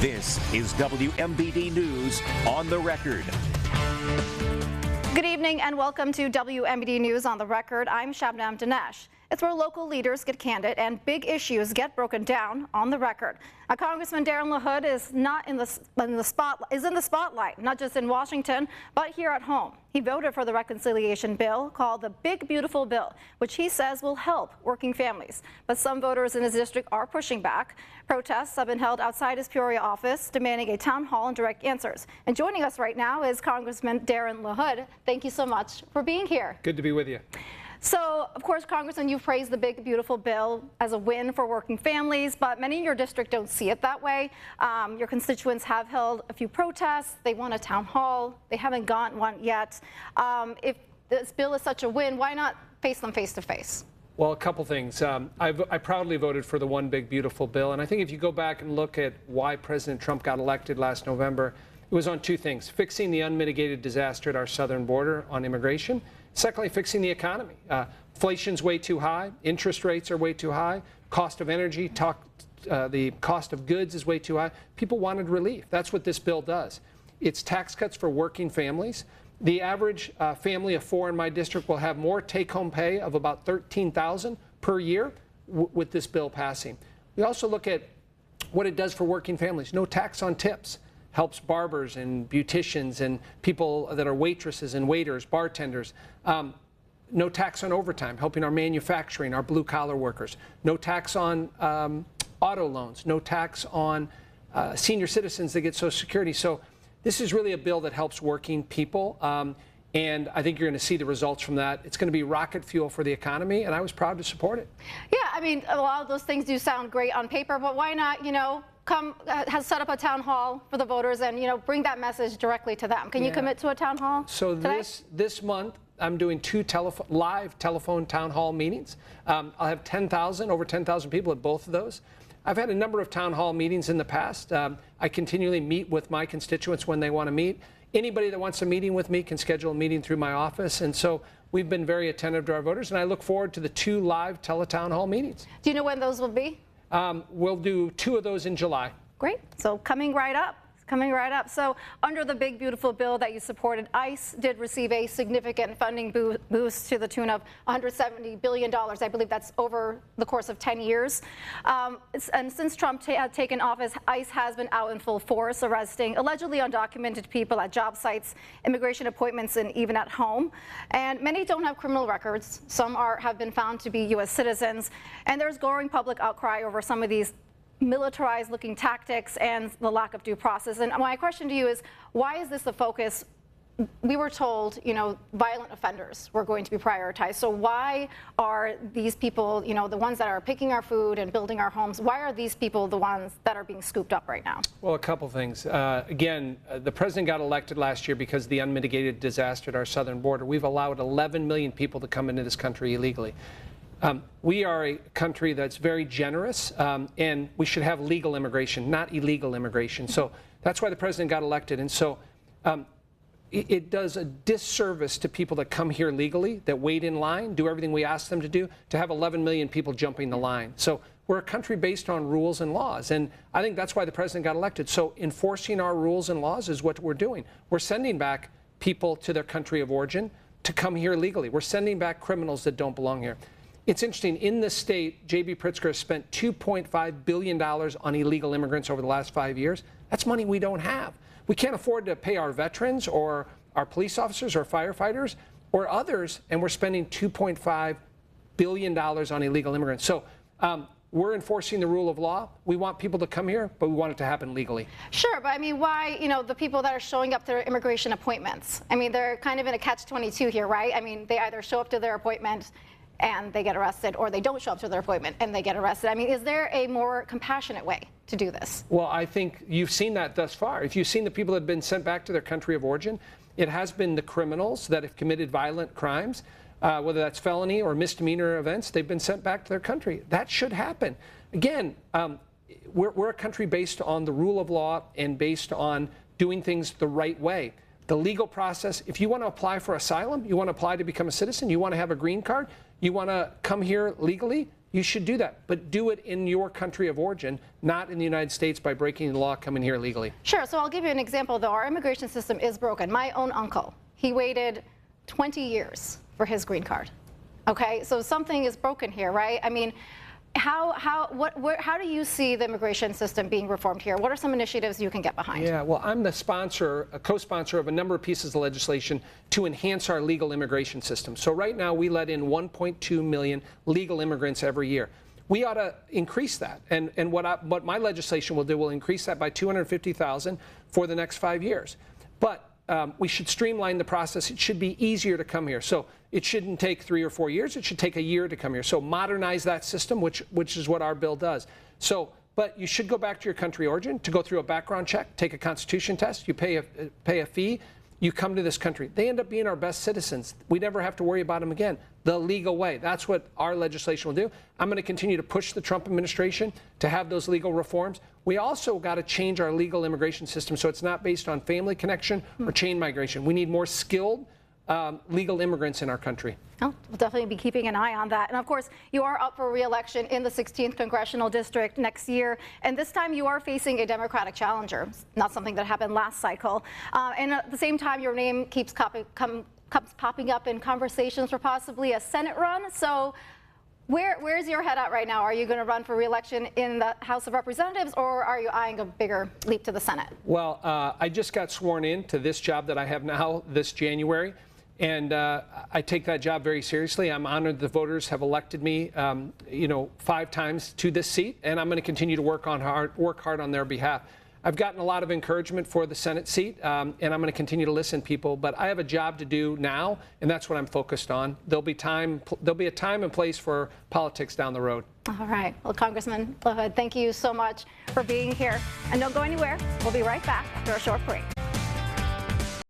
This is WMBD News on the Record. Good evening and welcome to WMBD News on the Record. I'm Shabnam Dinesh. It's where local leaders get candid and big issues get broken down on the record. Congressman LaHood is in the spotlight, not just in Washington, but here at home. He voted for the reconciliation bill called the Big Beautiful Bill, which he says will help working families. But some voters in his district are pushing back. Protests have been held outside his Peoria office, demanding a town hall and direct answers. And joining us right now is Congressman LaHood. Thank you so much for being here. Good to be with you. So, of course, Congressman, you've praised the Big Beautiful Bill as a win for working families, but many in your district don't see it that way. Your constituents have held a few protests. They want a town hall. They haven't gotten one yet. If this bill is such a win, why not face them face to face? Well, a couple things. I proudly voted for the One Big Beautiful Bill, and I think if you go back and look at why President Trump got elected last November, it was on two things: fixing the unmitigated disaster at our southern border on immigration. Secondly, fixing the economy. Inflation's way too high. Interest rates are way too high. Cost of energy, the cost of goods is way too high. People wanted relief. That's what this bill does. It's tax cuts for working families. The average family of four in my district will have more take-home pay of about $13,000 per year with this bill passing. We also look at what it does for working families. No tax on tips. Helps barbers and beauticians and people that are waitresses and waiters, bartenders. No tax on overtime, helping our manufacturing, our blue-collar workers. No tax on auto loans. No tax on senior citizens that get Social Security. So this is really a bill that helps working people. And I think you're going to see the results from that. It's going to be rocket fuel for the economy, and I was proud to support it. Yeah, I mean, a lot of those things do sound great on paper, but why not, has set up a town hall for the voters and, bring that message directly to them? Can you commit to a town hall So today? this month, I'm doing two live telephone town hall meetings. I'll have over 10,000 people at both of those. I've had a number of town hall meetings in the past. I continually meet with my constituents when they want to meet. Anybody that wants a meeting with me can schedule a meeting through my office. And so we've been very attentive to our voters, and I look forward to the two live teletown hall meetings. Do you know when those will be? We'll do two of those in July. Great. So coming right up. So under the Big Beautiful Bill that you supported, ICE did receive a significant funding boost to the tune of $170 billion. I believe that's over the course of 10 years. And since Trump had taken office, ICE has been out in full force, arresting allegedly undocumented people at job sites, immigration appointments, and even at home. And many don't have criminal records. Some have been found to be U.S. citizens. And there's growing public outcry over some of these militarized looking tactics and the lack of due process. And my question to you is, why is this the focus? We were told, violent offenders were going to be prioritized. So why are these people, the ones that are picking our food and building our homes, why are these people the ones that are being scooped up right now? Well, a couple things. Again, the president got elected last year because of the unmitigated disaster at our southern border. We've allowed 11 million people to come into this country illegally. We are a country that's very generous, and we should have legal immigration, not illegal immigration. So that's why the president got elected. And so it does a disservice to people that come here legally, that wait in line, do everything we ask them to do, to have 11 million people jumping the line. So we're a country based on rules and laws, and I think that's why the president got elected. So enforcing our rules and laws is what we're doing. We're sending back people to their country of origin to come here legally. We're sending back criminals that don't belong here. It's interesting, in this state, J.B. Pritzker has spent $2.5 billion on illegal immigrants over the last 5 years. That's money we don't have. We can't afford to pay our veterans or our police officers or firefighters or others, and we're spending $2.5 billion on illegal immigrants. So we're enforcing the rule of law. We want people to come here, but we want it to happen legally. Sure, but I mean, why, the people that are showing up to their immigration appointments, I mean, they're kind of in a catch-22 here, right? I mean, they either show up to their appointment and they get arrested, or they don't show up to their appointment and they get arrested. I mean, is there a more compassionate way to do this? Well, I think you've seen that thus far. If you've seen the people that have been sent back to their country of origin, it has been the criminals that have committed violent crimes, whether that's felony or misdemeanor events, they've been sent back to their country. That should happen. Again, we're a country based on the rule of law and based on doing things the right way. The legal process, if you want to apply for asylum, you want to apply to become a citizen, you want to have a green card, you want to come here legally, you should do that. But do it in your country of origin, not in the United States by breaking the law coming here illegally. Sure. So I'll give you an example, though. Our immigration system is broken. My own uncle, he waited 20 years for his green card. Okay, so something is broken here, right? I mean, how do you see the immigration system being reformed here? What are some initiatives you can get behind? Yeah, well, I'm the sponsor, a co-sponsor of a number of pieces of legislation to enhance our legal immigration system. So right now we let in 1.2 million legal immigrants every year. We ought to increase that, and what my legislation will do will increase that by 250,000 for the next 5 years. But we should streamline the process. It should be easier to come here. So it shouldn't take 3 or 4 years. It should take a year to come here. So modernize that system, which is what our bill does. So, but you should go back to your country of origin to go through a background check, take a constitution test. You pay a fee. You come to this country. They end up being our best citizens. We never have to worry about them again. The legal way. That's what our legislation will do. I'm going to continue to push the Trump administration to have those legal reforms. We also got to change our legal immigration system so it's not based on family connection or chain migration. We need more skilled legal immigrants in our country. Oh, we'll definitely be keeping an eye on that. And of course, you are up for re-election in the 16th Congressional District next year. And this time you are facing a Democratic challenger, not something that happened last cycle. And at the same time, your name keeps popping up in conversations for possibly a Senate run. So where's your head at right now? Are you going to run for re-election in the House of Representatives, or are you eyeing a bigger leap to the Senate? Well, I just got sworn in to this job that I have now this January. And I take that job very seriously. I'm honored the voters have elected me, 5 times to this seat, and I'm going to continue to work hard on their behalf. I've gotten a lot of encouragement for the Senate seat, and I'm going to continue to listen to people. But I have a job to do now, and that's what I'm focused on. There'll be a time and place for politics down the road. All right. Well, Congressman LaHood, thank you so much for being here. And don't go anywhere. We'll be right back after a short break.